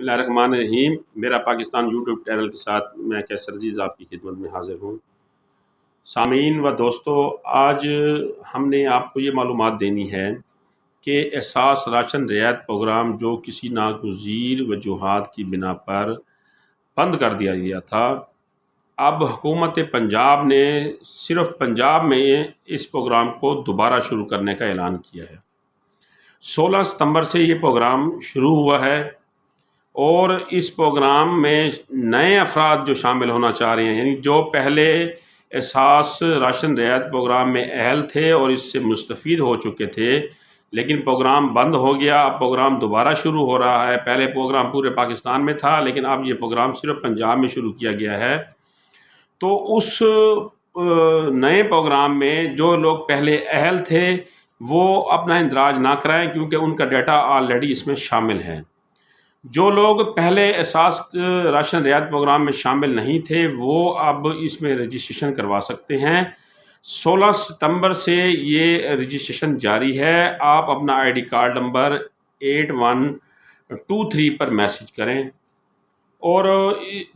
بسم اللہ الرحمن الرحیم۔ میرا پاکستان یوٹیوب چینل کے ساتھ میں کیسر عزیز آپ کی خدمت میں حاضر ہوں۔ سامعین و دوستو، آج ہم نے آپ کو یہ معلومات دینی ہے کہ احساس راشن رعایت پروگرام جو کسی ناگزیر وجوہات کی بنا پر بند کر دیا گیا تھا، اب حکومت پنجاب نے صرف پنجاب میں اس پروگرام کو دوبارہ شروع کرنے کا اعلان کیا ہے۔ 16 ستمبر سے یہ پروگرام شروع ہوا ہے اور اس پروگرام میں نئے افراد جو شامل ہونا چاہ رہے ہیں، یعنی جو پہلے احساس راشن رعایت پروگرام میں اہل تھے اور اس سے مستفید ہو چکے تھے، لیکن پروگرام بند ہو گیا، اب پروگرام دوبارہ شروع ہو رہا ہے۔ پہلے پروگرام پورے پاکستان میں تھا، لیکن اب یہ پروگرام صرف پنجاب میں شروع کیا گیا ہے۔ تو اس نئے پروگرام میں جو لوگ پہلے اہل تھے وہ اپنا اندراج نہ کرائیں، کیونکہ ان کا ڈیٹا آلریڈی اس میں شامل ہے۔ جو لوگ پہلے احساس راشن رعایت پروگرام میں شامل نہیں تھے وہ اب اس میں رجسٹریشن کروا سکتے ہیں۔ 16 ستمبر سے یہ رجسٹریشن جاری ہے۔ آپ اپنا I D card number 8123 per message کریں، اور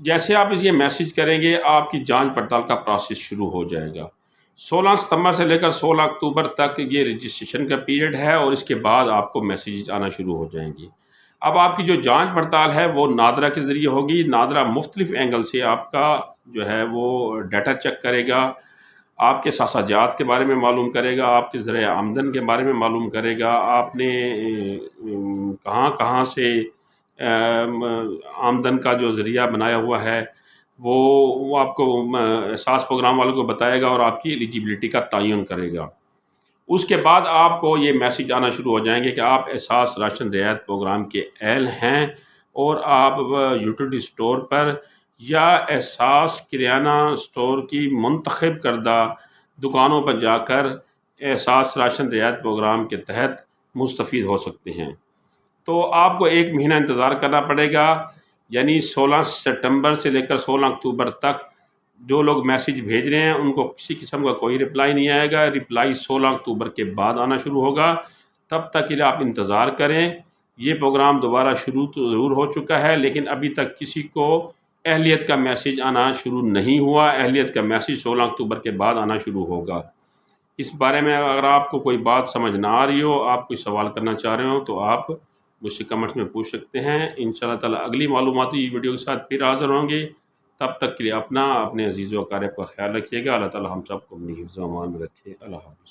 جیسے آپ یہ میسج کریں گے آپ کی جانچ پڑتال کا پروسیس شروع ہو جائے گا۔ 16 ستمبر سے لے کر 16 اکتوبر تک یہ رجسٹریشن کا پیریڈ ہے، اور اس کے بعد آپ کو میسیج آنا شروع ہو جائیں گی۔ اب آپ کی جو جانچ پڑتال ہے وہ نادرا کے ذریعے ہوگی۔ نادرا مختلف اینگل سے آپ کا جو ہے وہ ڈیٹا چیک کرے گا، آپ کے ساساجات کے بارے میں معلوم کرے گا، آپ کے ذریعہ آمدن کے بارے میں معلوم کرے گا، آپ نے کہاں کہاں سے آمدن کا جو ذریعہ بنایا ہوا ہے وہ آپ کو احساس پروگرام والوں کو بتائے گا اور آپ کی ایلیجیبلٹی کا تعین کرے گا۔ اس کے بعد آپ کو یہ میسیج آنا شروع ہو جائیں گے کہ آپ احساس راشن رعایت پروگرام کے اہل ہیں، اور آپ یوٹیلیٹی سٹور پر یا احساس کریانہ سٹور کی منتخب کردہ دکانوں پر جا کر احساس راشن رعایت پروگرام کے تحت مستفید ہو سکتے ہیں۔ تو آپ کو 1 مہینہ انتظار کرنا پڑے گا، یعنی 16 ستمبر سے لے کر 16 اکتوبر تک جو لوگ میسیج بھیج رہے ہیں ان کو کسی قسم کا کوئی رپلائی نہیں آئے گا۔ رپلائی 16 اکتوبر کے بعد آنا شروع ہوگا، تب تک کے لیے آپ انتظار کریں۔ یہ پروگرام دوبارہ شروع تو ضرور ہو چکا ہے، لیکن ابھی تک کسی کو اہلیت کا میسیج آنا شروع نہیں ہوا۔ اہلیت کا میسیج 16 اکتوبر کے بعد آنا شروع ہوگا۔ اس بارے میں اگر آپ کو کوئی بات سمجھ نہ آ رہی ہو، آپ کوئی سوال کرنا چاہ رہے ہو، تو آپ مجھ سے کمنٹس میں پوچھ سکتے ہیں۔ انشاءاللہ تعالی اگلی معلوماتی ویڈیو کے ساتھ پھر حاضر ہوں گے۔ تب تک کے لیے اپنے عزیز و اقارب کا خیال رکھیے گا۔ اللہ تعالی ہم سب کو اپنی حفظ و امان میں رکھے۔ اللہ حافظ۔